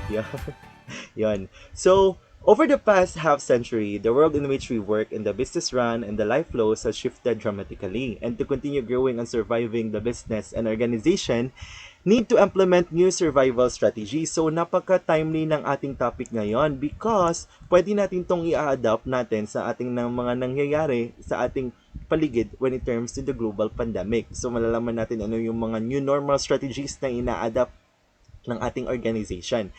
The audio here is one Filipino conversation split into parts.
Yeah. Yon. So, over the past half century, the world in which we work and the business run and the life flows has shifted dramatically. And to continue growing and surviving, the business and organization need to implement new survival strategies. So, napaka-timely ng ating topic ngayon because pwede natin tong i-adapt natin sa ating ng mga nangyayari sa ating paligid when it terms to the global pandemic. So, malalaman natin ano yung mga new normal strategies na ina-adapt ng ating organization.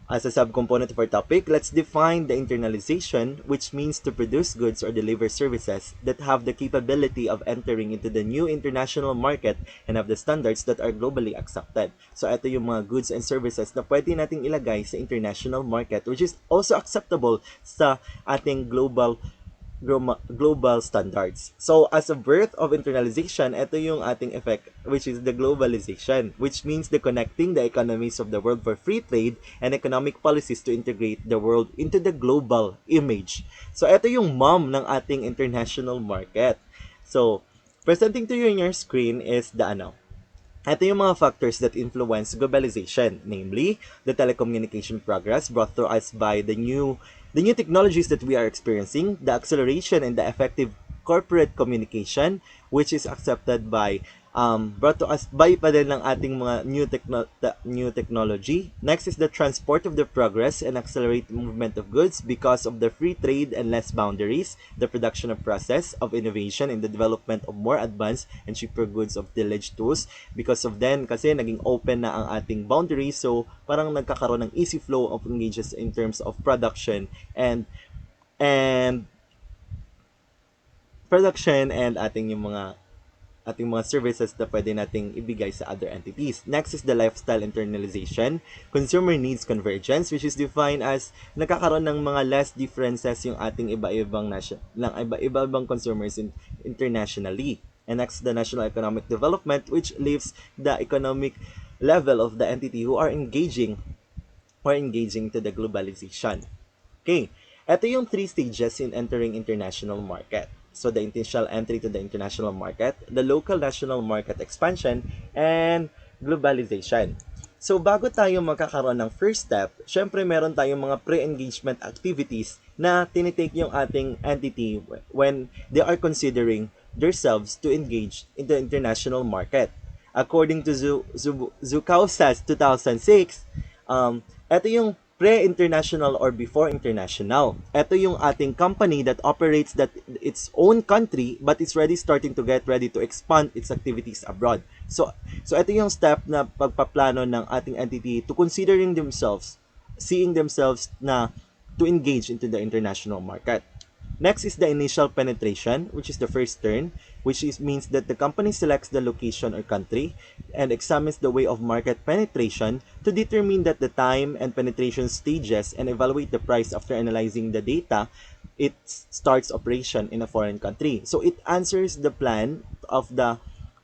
As a subcomponent of our topic, let's define the internalization, which means to produce goods or deliver services that have the capability of entering into the new international market and have the standards that are globally accepted. So ito yung mga goods and services na pwede nating ilagay sa international market, which is also acceptable sa ating global standards. So, as a birth of internalization, ito yung ating effect, which is the globalization, which means the connecting the economies of the world for free trade and economic policies to integrate the world into the global image. So, ito yung mom ng ating international market. So, presenting to you in your screen is ito yung mga factors that influence globalization, namely the telecommunication progress brought to us by the new technologies that we are experiencing, the acceleration and the effective corporate communication, which is accepted by brought to us by pa din ng ating mga new technology. Next is the transport of the progress and accelerate movement of goods because of the free trade and less boundaries, the production of process of innovation and the development of more advanced and cheaper goods of tillage tools. Because of then, kasi naging open na ang ating boundaries, so parang nagkakaroon ng easy flow of engages in terms of production and and ating mga services na pwede nating ibigay sa other entities. Next is the lifestyle internalization. Consumer needs convergence, which is defined as nagkakaroon ng mga less differences yung ating iba-ibang consumers internationally. And next, the national economic development, which leaves the economic level of the entity who are engaging to the globalization. Okay, ito yung 3 stages in entering international market. So, the initial entry to the international market, the local national market expansion, and globalization. So, bago tayo magkakaroon ng first step, syempre meron tayong mga pre-engagement activities na tinitake yung ating entity when they are considering themselves to engage in the international market. According to Zukausas 2006, ito yung pre-international or before international. Ito yung ating company that operates its own country but it's ready starting to get ready to expand its activities abroad. So ito yung step na pagpaplano ng ating entity to seeing themselves na to engage into the international market. Next is the initial penetration, which is the first turn, means that the company selects the location or country and examines the way of market penetration to determine that the time and penetration stages and evaluate the price after analyzing the data. It starts operation in a foreign country. So it answers the plan of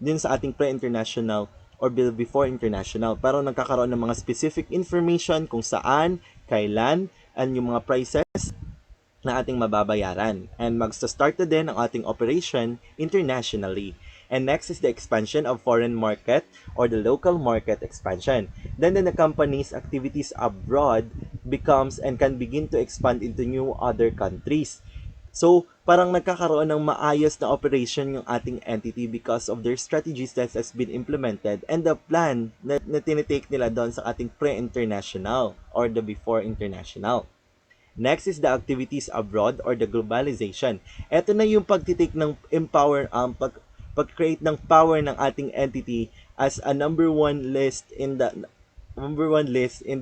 din sa ating pre-international or before international. Pero nagkakaroon ng mga specific information kung saan, kailan, and yung mga prices na ating mababayaran. And magsa-start na din ang ating operation internationally. And next is the expansion of foreign market or the local market expansion. Then the company's activities abroad becomes and can begin to expand into new other countries. So, parang nagkakaroon ng maayos na operation yung ating entity because of their strategies that has been implemented and the plan na tinitake nila doon sa ating pre-international or the before international. Next is the activities abroad or the globalization. Ito na yung pagtitake ng pag-create ng power ng ating entity as a number one list in the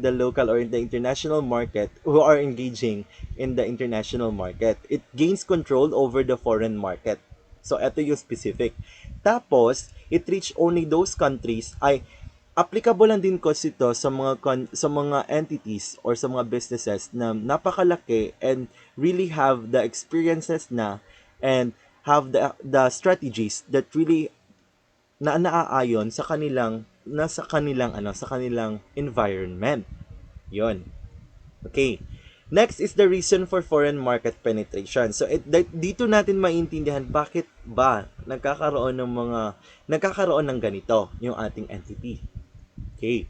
local or in the international market who are engaging in the international market. It gains control over the foreign market. So, ito yung specific. Tapos, it reach only those countries applicable lang din kasi ito sa mga entities or sa mga businesses na napakalaki and really have the experiences na and have the strategies that really naaayon sa kanilang environment. Yon. Okay. Next is the reason for foreign market penetration. So dito natin maintindihan bakit ba nagkakaroon ng ganito yung ating entity. Okay.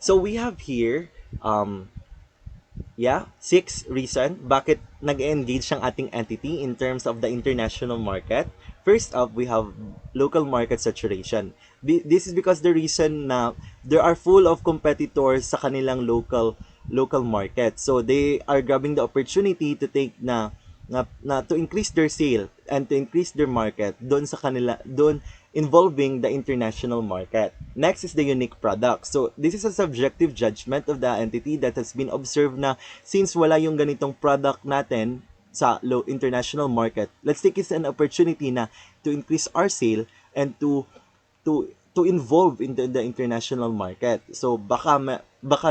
So we have here, um, yeah, 6 reason bakit nag-engage ang ating entity in terms of the international market. First up, we have local market saturation. This is because the reason na there are full of competitors sa kanilang local market. So they are grabbing the opportunity to take na to increase their sale and to increase their market doon sa kanila, doon involving the international market. Next is the unique product. So this is a subjective judgment of the entity that has been observed na since wala yung ganitong product natin sa international market, let's take it as an opportunity na to increase our sale and to involve in the international market. So baka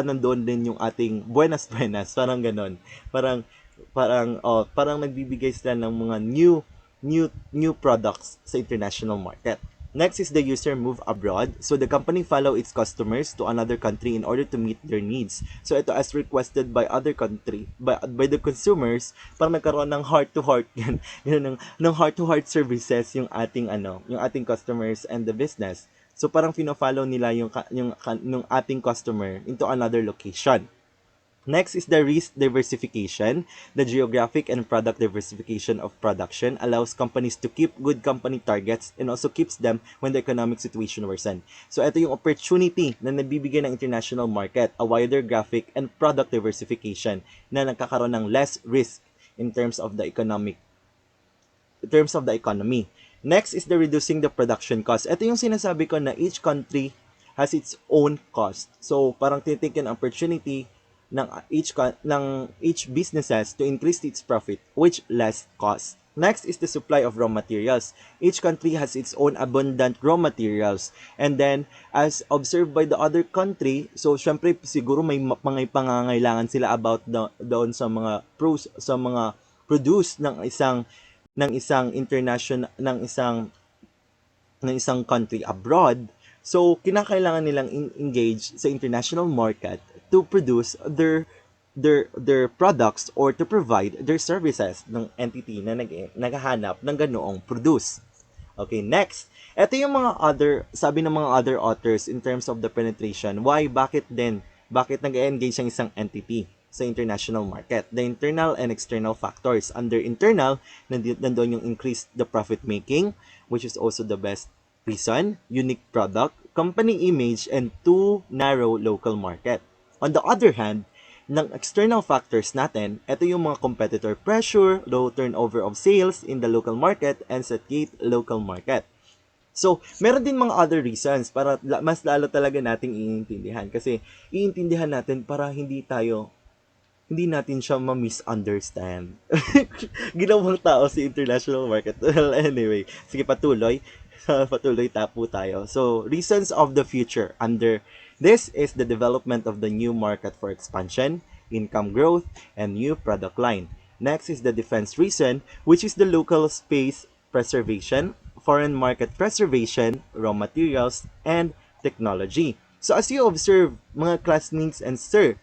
nandoon din yung ating buenas buenas, parang ganon. Parang nagbibigay sila ng mga new products sa international market. Next is the user move abroad. So the company follow its customers to another country in order to meet their needs. So ito as requested by other country, by the consumers, para nagkaroon ng heart to heart ng heart to heart services yung ating customers and the business. So parang fino-follow nila yung ating customer into another location. Next is the risk diversification. The geographic and product diversification of production allows companies to keep good company targets and also keeps them when the economic situation worsen. So ito yung opportunity na nabibigay ng international market, a wider graphic and product diversification na nagkakaroon ng less risk in terms of the economy. Next is the reducing the production cost. Ito yung sinasabi ko na each country has its own cost. So parang tinitake an opportunity ng each businesses to increase its profit which less cost. Next is the supply of raw materials. Each country has its own abundant raw materials. And then, as observed by the other country, so syempre siguro may mga pangangailangan sila about doon sa mga produce ng isang international ng isang country abroad. So, kinakailangan nilang engage sa international market to produce their products or to provide their services ng entity na naghahanap ng ganoong produce. Okay, next. Ito yung sabi ng mga other authors in terms of the penetration. Why? Bakit nag-engage ang isang entity sa international market? The internal and external factors. Under internal, nandoon yung increase the profit making, which is also the best reason, unique product, company image, and too narrow local market. On the other hand, ng external factors natin, ito yung mga competitor pressure, low turnover of sales in the local market, and saturate local market. So, meron din mga other reasons para mas lalo talaga nating iintindihan. Kasi, iintindihan natin para hindi natin siya ma-misunderstand. Ginawang tao si international market. Well, anyway, sige patuloy tapo tayo. So, reasons of the future under this is the development of the new market for expansion, income growth, and new product line. Next is the defense reason, which is the local space preservation, foreign market preservation, raw materials, and technology. So, as you observe, mga classmates and sir,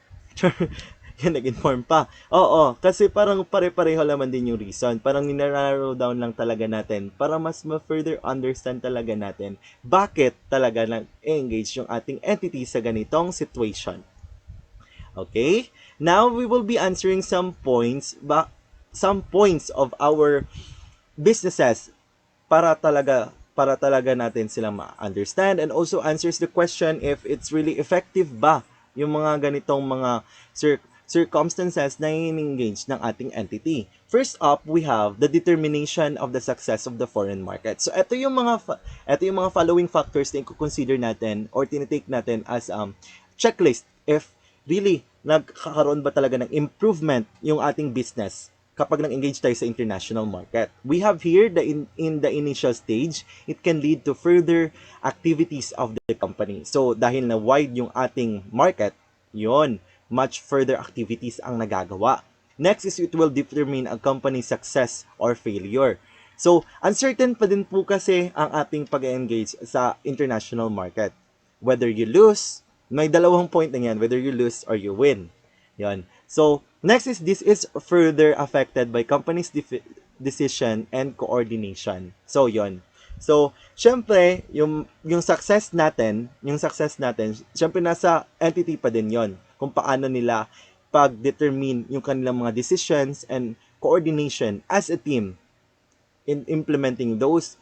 yan, nag-inform pa. Oo, kasi parang pare-pareho naman din yung reason. Parang ninarrow down lang talaga natin para mas ma-further understand talaga natin bakit talaga nag-engage yung ating entity sa ganitong situation. Okay? Now, we will be answering some points of our businesses para talaga natin sila ma-understand and also answers the question if it's really effective ba yung mga ganitong mga circumstances na in-engage ng ating entity. First up, we have the determination of the success of the foreign market. So, ito yung mga following factors na i-consider natin or tinitake natin as checklist if really nagkakaroon ba talaga ng improvement yung ating business kapag nag-engage tayo sa international market. We have here in the initial stage, it can lead to further activities of the company. So, dahil na wide yung ating market, yon, much further activities ang nagagawa. Next is it will determine a company's success or failure. So, uncertain pa din po kasi ang ating pag-engage sa international market. Whether you lose, may dalawang point na yan, whether you lose or you win. Yon. So, next is this is further affected by company's decision and coordination. So, yon. So, syempre, yung success natin, syempre nasa entity pa din yon kung paano nila pag-determine yung kanilang mga decisions and coordination as a team in implementing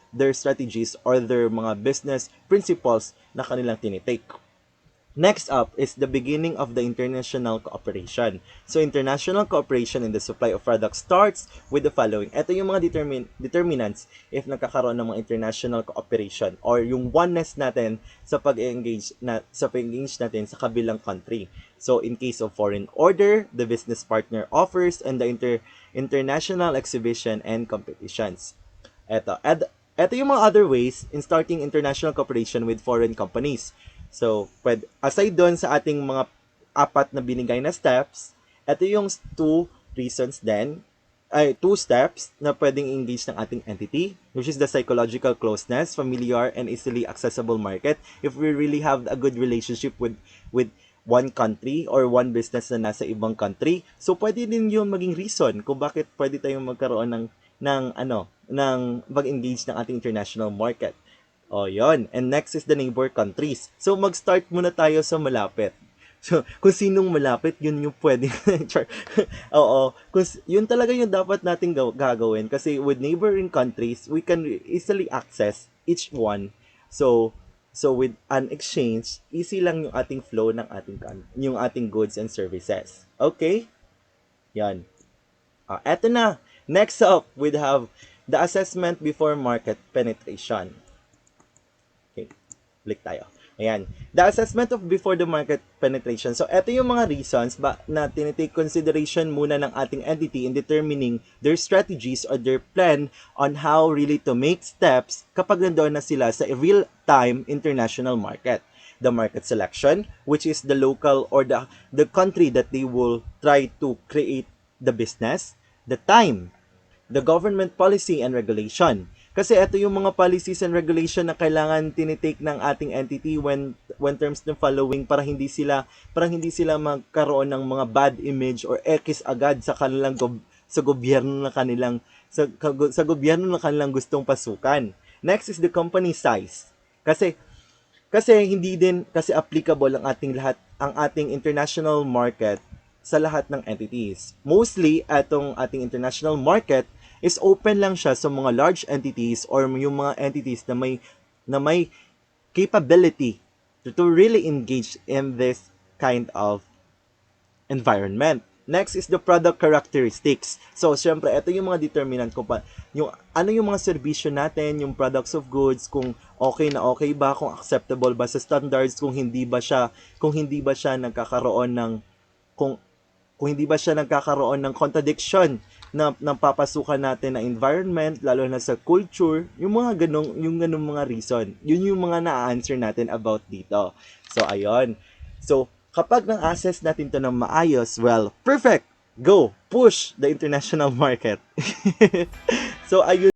their strategies or their mga business principles na kanilang tinitake. Next up is the beginning of the international cooperation. So, international cooperation in the supply of products starts with the following. Ito yung mga determinants if nagkakaroon ng mga international cooperation or yung oneness natin sa pag-engage natin sa kabilang country. So, in case of foreign order, the business partner offers, and the international exhibition and competitions. Ito yung mga other ways in starting international cooperation with foreign companies. So, aside doon sa ating mga apat na binigay na steps, ito yung two steps na pwedeng engage ng ating entity, which is the psychological closeness, familiar, and easily accessible market. If we really have a good relationship with one country or one business na nasa ibang country, so pwede din yun maging reason kung bakit pwede tayong magkaroon ng pag-engage ng ating international market. O, yon. And next is the neighbor countries. So, mag-start muna tayo sa malapit. So, kung sinong malapit, yun yung pwede. Oo. Yun talaga yung dapat nating gagawin. Kasi with neighboring countries, we can easily access each one. So with an exchange, easy lang yung ating flow ng yung ating goods and services. Okay? Yan. Eto na. Next up, we'd have the assessment before market penetration. Okay, balik tayo. Ayan. The assessment of before the market penetration. So, ito yung mga reasons na tinitake consideration muna ng ating entity in determining their strategies or their plan on how really to make steps kapag nandoon na sila sa real-time international market. The market selection, which is the local or the country that they will try to create the business. The time, the government policy and regulation. Kasi ito yung mga policies and regulation na kailangan tinitake ng ating entity when terms ng following para hindi sila magkaroon ng mga bad image or ekis agad sa kanilang sa gobyerno na kanilang sa gobyerno na kanilang gustong pasukan. Next is the company size. Kasi hindi din kasi applicable ang ating international market sa lahat ng entities. Mostly, atong ating international market is open lang siya sa mga large entities or yung mga entities na may capability to really engage in this kind of environment. Next is the product characteristics. So, syempre, ito yung mga determinant kung ano yung mga serbisyo natin, yung products of goods, kung okay ba, kung acceptable ba sa standards, kung hindi ba siya nagkakaroon ng kung kung hindi ba siya nagkakaroon ng contradiction ng papasukan natin na environment, lalo na sa culture, yung ganong mga reason. Yun yung mga na-answer natin about dito. So, ayun. So, kapag na-assess natin to ng maayos, well, perfect! Go! Push the international market. So, ayun.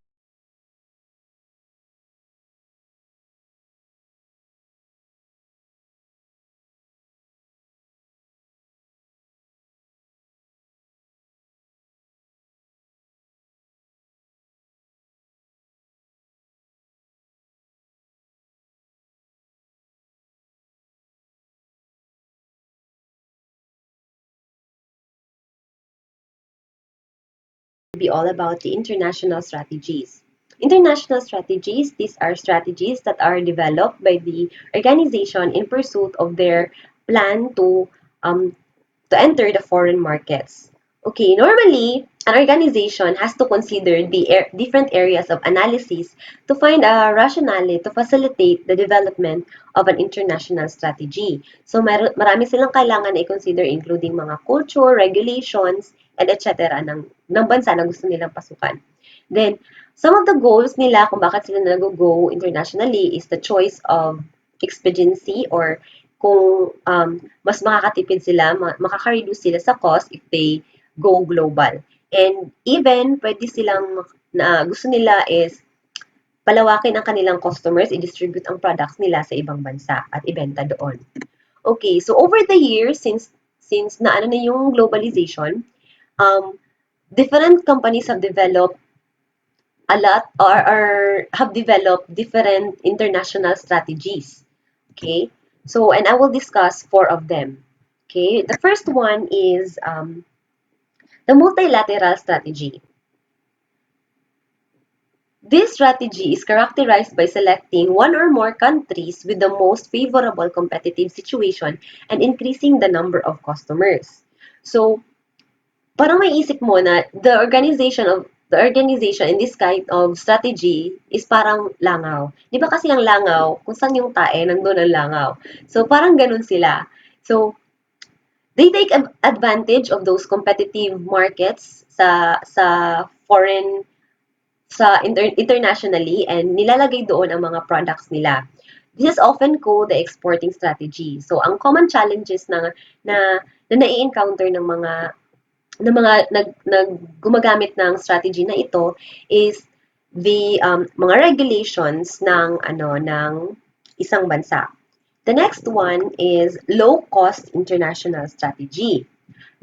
Be all about the international strategies. International strategies, these are strategies that are developed by the organization in pursuit of their plan um, to enter the foreign markets. Okay, normally, an organization has to consider the different areas of analysis to find a rationale to facilitate the development of an international strategy. So, marami silang kailangan i-consider including mga culture, regulations, and etc. ng bansa na gusto nilang pasukan. Then, some of the goals nila kung bakit sila nag-go internationally is the choice of expediency or kung mas makakatipid sila, makaka-reduce sila sa cost if they go global. And even, pwede silang, gusto nila is palawakin ang kanilang customers, i-distribute ang products nila sa ibang bansa at ibenta doon. Okay, so over the years, since na yung globalization, different companies have developed a lot or have developed different international strategies. Okay, so and I will discuss four of them. Okay, the first one is the multilateral strategy. This strategy is characterized by selecting one or more countries with the most favorable competitive situation and increasing the number of customers. So, parang may isip mo na the organization in this kind of strategy is parang langaw. Di ba kasi ang langaw, kung saan yung tae, nandun ang langaw. So, parang ganun sila. So, they take advantage of those competitive markets foreign internationally and nilalagay doon ang mga products nila. This is often called the exporting strategy. So, ang common challenges na, na nai-encounter ng mga gumagamit ng strategy na ito is the mga regulations ng isang bansa. The next one is low-cost international strategy.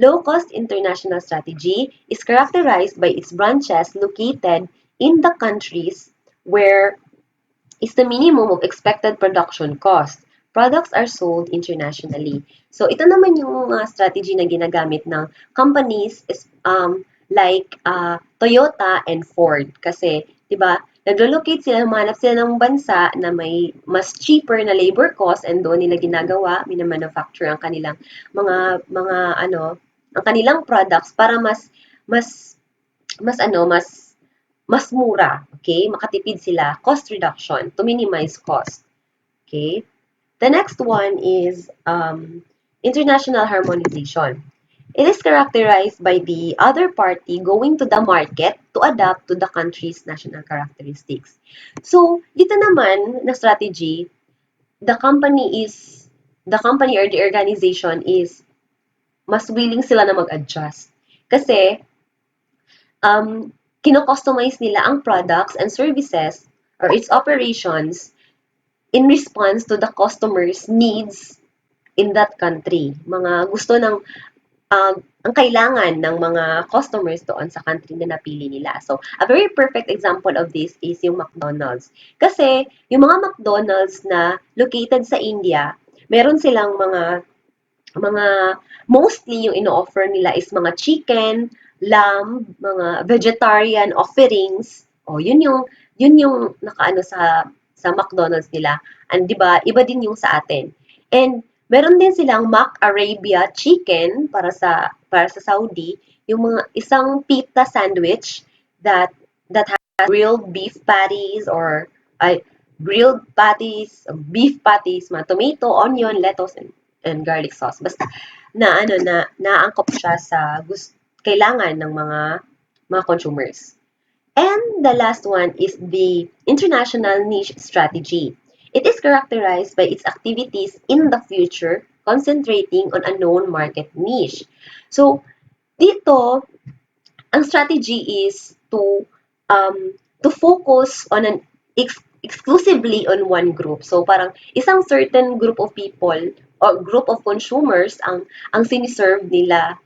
Low-cost international strategy is characterized by its branches located in the countries where is the minimum of expected production cost. Products are sold internationally. So, ito naman yung strategy na ginagamit ng companies like Toyota and Ford. Kasi, di ba, naglo-locate sila, humanap sila ng bansa na may mas cheaper na labor cost and doon nila ginagawa, minamanufacture ang kanilang mga ang kanilang products para mas mas ano, mas mura, okay? Makatipid sila, cost reduction to minimize cost, okay? The next one is international harmonization. It is characterized by the other party going to the market to adapt to the country's national characteristics. So, dito naman na strategy, the company is the company or the organization is mas willing sila na mag-adjust. Kasi kino-customize nila ang products and services or its operations in response to the customer's needs in that country. Mga gusto ng ang kailangan ng mga customers doon sa country na napili nila. So, a very perfect example of this is yung McDonald's. Kasi, yung mga McDonald's na located sa India, meron silang mga mostly yung ino-offer nila is mga chicken, lamb, mga vegetarian offerings. O yun yung nakaano sa McDonald's nila. And 'di ba, iba din yung sa atin. And meron din silang Mac Arabia chicken para sa Saudi, yung mga isang pita sandwich that has grilled beef patties or ay grilled patties, beef patties, mga tomato, onion, lettuce, and garlic sauce. Basta naangkop siya sa kailangan ng mga consumers. And the last one is the international niche strategy. It is characterized by its activities in the future, concentrating on a known market niche. So, dito, ang strategy is to focus on exclusively on one group. So parang isang certain group of people or group of consumers ang siniserve nila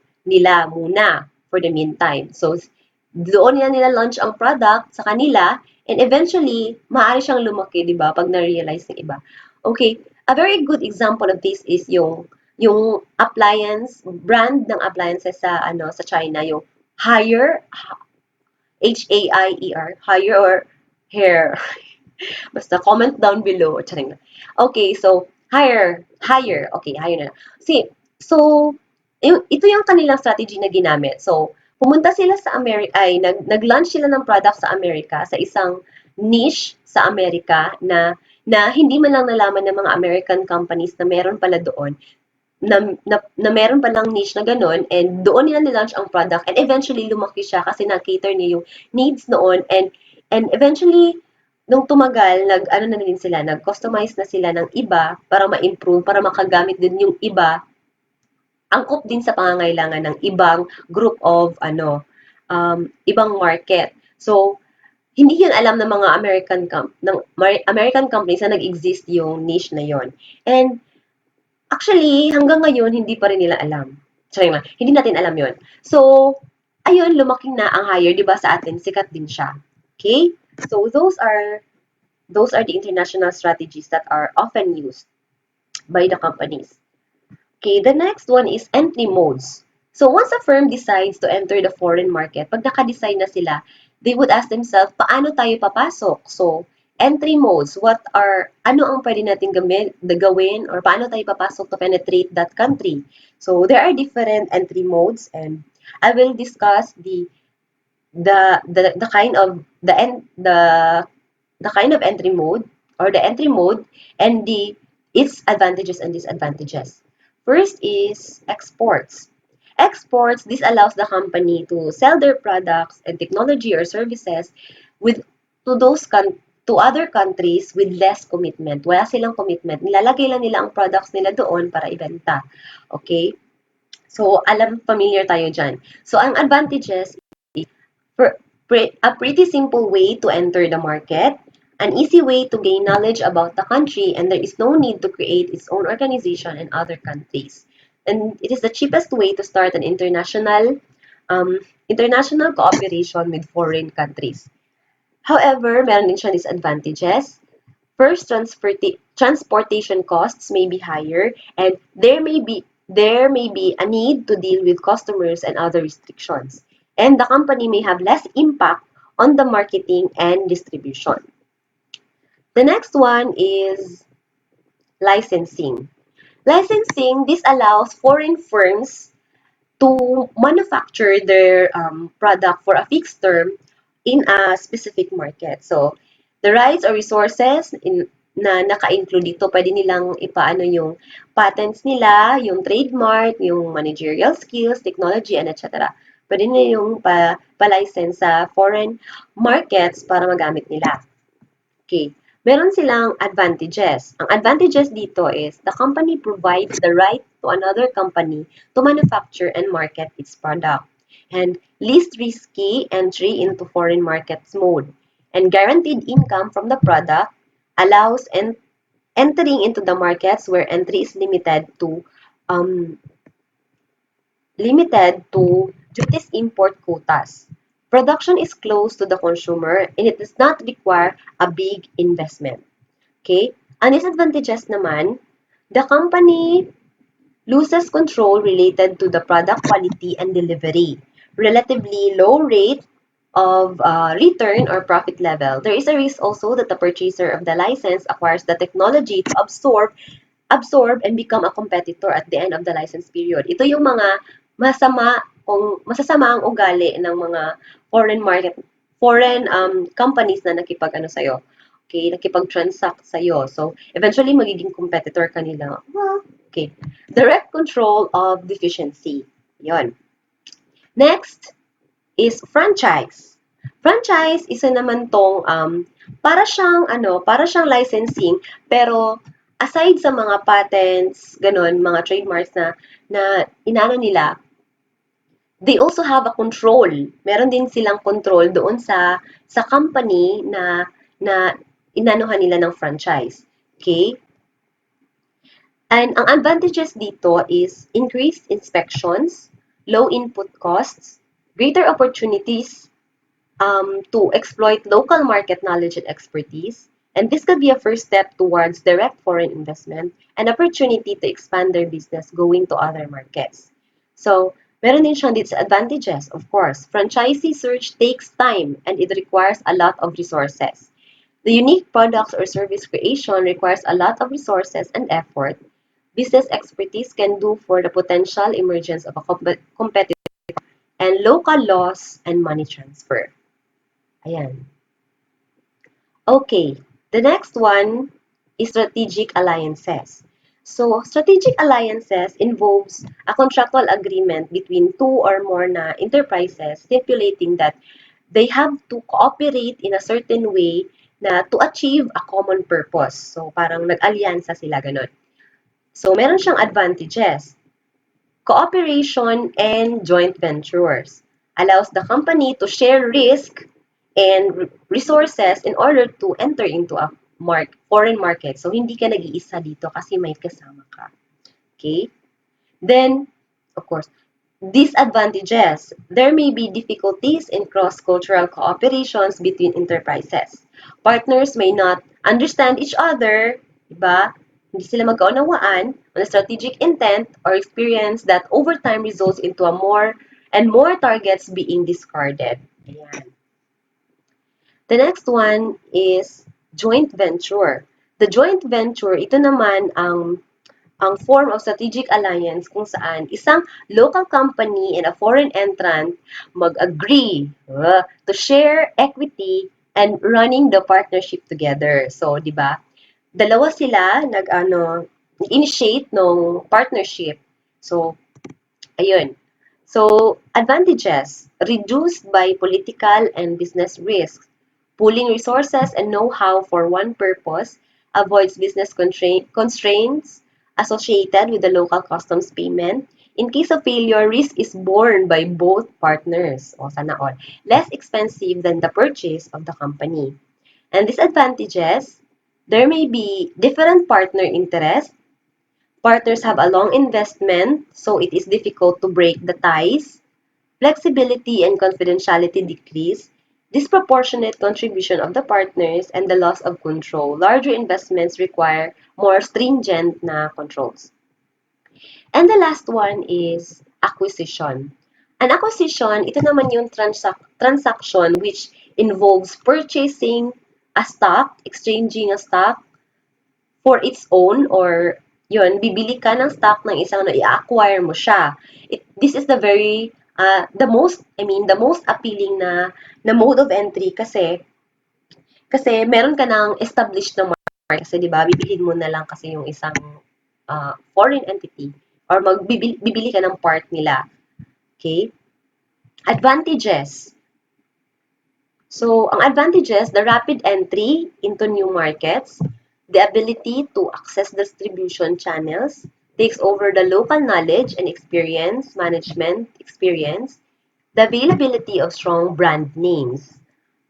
muna for the meantime. So doon nila launch ang product sa kanila and eventually maaari siyang lumaki, 'di ba? Pag na-realize ng iba. Okay, a very good example of this is yung appliance brand ng appliances sa China, yung Haier, H-A-I-E-R, Haier or Hair. Basta comment down below. Charing na. Okay, so higher. Okay, higher na. See, so ito yung kanilang strategy na ginamit. So, pumunta sila sa America, nag-launch sila ng product sa America, sa isang niche sa America na hindi man lang nalaman ng mga American companies na meron pala doon na meron palang niche na gano'n and doon nila nilaunch ang product and eventually lumaki siya kasi na-cater niya yung needs noon and eventually nung tumagal nag-ano na din sila, nag-customize na sila ng iba para ma-improve, para makagamit din yung iba, angkop din sa pangangailangan ng ibang group of ibang market. So, hindi yun alam ng mga American companies na nag-exist yung niche na yon. And actually, hanggang ngayon, hindi pa rin nila alam. Sorry lang, hindi natin alam yon. So, ayun, lumaki na ang hire, di ba sa atin, sikat din siya. Okay? So those are the international strategies that are often used by the companies. Okay, the next one is entry modes. So once a firm decides to enter the foreign market, pag naka-decide na sila, they would ask themselves, paano tayo papasok? So, entry modes, ano ang pwede natin gawin or paano tayo papasok to penetrate that country? So, there are different entry modes and I will discuss the kind of the kind of entry mode or the entry mode and its advantages and disadvantages. First is exports. Exports, this allows the company to sell their products and technology or services with to those to other countries with less commitment. Wala silang commitment. Nilalagay lang nila ang products nila doon para ibenta. Okay? So, familiar tayo dyan. So, ang advantages for a pretty simple way to enter the market, an easy way to gain knowledge about the country, and there is no need to create its own organization in other countries. And it is the cheapest way to start an um, international cooperation with foreign countries. However, meron din siyang disadvantages. First, transportation costs may be higher, and there may be a need to deal with customers and other restrictions. And the company may have less impact on the marketing and distribution. The next one is licensing. Licensing, this allows foreign firms to manufacture their product for a fixed term in a specific market. So, the rights or resources na naka-include dito, pwede nilang ipaano yung patents nila, yung trademark, yung managerial skills, technology, and etc. Pwede nila yung pa-license sa foreign markets para magamit nila. Okay. Meron silang advantages. Ang advantages dito is the company provides the right to another company to manufacture and market its product. And least risky entry into foreign markets mode. And guaranteed income from the product allows entering into the markets where entry is um, limited to duties import quotas. Production is close to the consumer and it does not require a big investment. Okay? Ang disadvantages naman, the company loses control related to the product quality and delivery. Relatively low rate of return or profit level. There is a risk also that the purchaser of the license acquires the technology to absorb and become a competitor at the end of the license period. Ito yung mga masasama ang ugali ng mga foreign companies na nakipag-ano sa'yo. Okay, nakipag-transact sa'yo. So, eventually, magiging competitor ka nila. Okay. Direct control of deficiency. Yon. Next is franchise. Franchise, isa naman tong para siyang licensing, pero aside sa mga patents, ganun, mga trademarks na inano nila, they also have a control. Meron din silang control doon sa company na inanuhan nila ng franchise. Okay? And ang advantages dito is increased inspections, low input costs, greater opportunities to exploit local market knowledge and expertise. And this could be a first step towards direct foreign investment and opportunity to expand their business going to other markets. So, meron din siyang disadvantages, of course. Franchisee search takes time and it requires a lot of resources. The unique products or service creation requires a lot of resources and effort. Business expertise can do for the potential emergence of a competitor and local laws and money transfer. Ayan. Okay, the next one is strategic alliances. So, strategic alliances involves a contractual agreement between two or more na enterprises stipulating that they have to cooperate in a certain way na to achieve a common purpose. So, parang nag-alyansa sila ganun. So, meron siyang advantages. Cooperation and joint ventures allows the company to share risk and resources in order to enter into a foreign market. So, hindi ka nag-iisa dito kasi may kasama ka. Okay? Then, of course, Disadvantages. There may be difficulties in cross-cultural cooperations between enterprises. Partners may not understand each other, diba? Hindi sila magkaunawaan on a strategic intent or experience that over time results into a more and more targets being discarded. Ayan. The next one is joint venture. The joint venture, ito naman ang form of strategic alliance kung saan isang local company and a foreign entrant mag-agree to share equity and running the partnership together. So, di ba? Dalawa sila initiate ng partnership. So, ayun. So, advantages reduced by political and business risks. Pooling resources and know-how for one purpose avoids business constraints associated with the local customs payment. In case of failure, risk is borne by both partners. O sana all. Less expensive than the purchase of the company. And disadvantages, there may be different partner interests. Partners have a long investment, so it is difficult to break the ties. Flexibility and confidentiality decrease, disproportionate contribution of the partners, and the loss of control. Larger investments require more stringent na controls. And the last one is acquisition. An acquisition, ito naman yung transaction which involves purchasing a stock, exchanging a stock for its own or yun, bibili ka ng stock ng isang na i-acquire mo siya. This is the very, the most appealing na mode of entry kasi meron ka ng established na market. Kasi di ba, bibilhin mo na lang kasi yung isang foreign entity or bibili ka ng part nila. Okay? Advantages. So, ang advantages, the rapid entry into new markets, the ability to access distribution channels, takes over the local knowledge and management experience, the availability of strong brand names.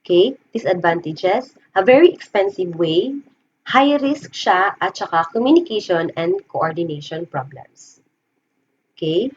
Okay? Disadvantages, a very expensive way, high risk siya, at saka communication and coordination problems. Okay?